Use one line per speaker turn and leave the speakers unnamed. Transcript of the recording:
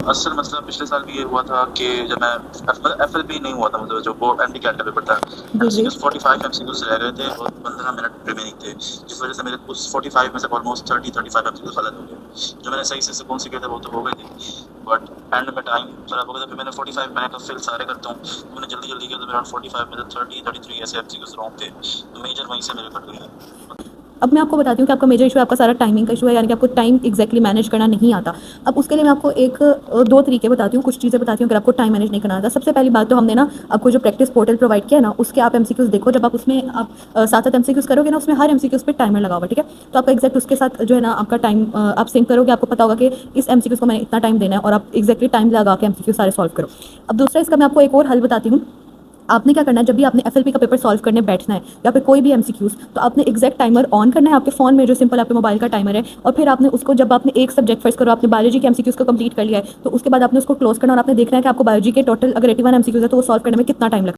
असल मसला पिछले साल भी ये हुआ था कि जब मैं एफएलपी नहीं हुआ था, मतलब जो बोर्ड एमडी कैट का पेपर था,
जी जी।
एमसीक्यूज 45 एमसीक्यूज रह गए थे और 15 मिनट रिमेनिंग थे, जिस वजह से मेरे उस 45 में से ऑलमोस्ट 30-35 एमसीक्यूज गलत हो गए। जो मैंने सही से सुकून से किए थे वो तो हो गए थे, बट एंड में टाइम खराब हो गया था। फिर मैंने 45 मैंने कहा फिल सारे करता हूँ, तो मैंने जल्दी जल्दी किया, तो मेरा 45 में से 30-33 ऐसे एमसीक्यूज रॉन्ग थे, तो मेजर वहीं से मेरे कट गए।
अब मैं आपको बताती हूँ कि आपका मेजर इशू है, आपका सारा टाइमिंग का इशू है, यानी कि आपको टाइम एक्जैक्टली मैनेज करना नहीं आता। अब उसके लिए मैं आपको दो तरीके बताती हूँ, कुछ चीज़ें बताती हूँ अगर आपको टाइम मैनेज नहीं करना आता। सबसे पहली बात तो हमने ना आपको जो प्रैक्टिस पोर्टल प्रोवाइड किया ना, उसके आप एमसीक्यूज देखो। जब आप उसमें आप 7-7 एमसीक्यूज करोगे ना, उसमें हर एमसीक्यूज पे टाइमर लगा हुआ, ठीक है। तो आपका एग्जैक्ट उसके साथ जो है ना आपका टाइम आप सिंक करोगे, आपको पता होगा कि इस एमसीक्यूज को मैंने इतना टाइम देना है, और आप एक्जैक्टली टाइम लगा के एमसीक्यू सारे सॉल्व करो। अब दूसरा इसका मैं आपको एक और हल बताती हूँ। आपने क्या करना है, जब भी आपने एफएलपी का पेपर सॉल्व करने बैठना है या फिर कोई भी एमसीक्यूज, तो आपने एग्जैक्ट टाइमर ऑन करना है आपके फोन में, जो सिंपल आपके मोबाइल का टाइमर है। और फिर आपने उसको, जब आपने एक सब्जेक्ट फर्स्ट करो, आपने बायोलॉजी के एमसीक्यूज को कंप्लीट कर लिया है, तो उसके बाद आपने उसको क्लोज करना और आपने देखना है कि आपको बायोलॉजी के टोटल अगर 81 एमसीक्यूज है तो वो सॉल्व करने में कितना टाइम लगता है।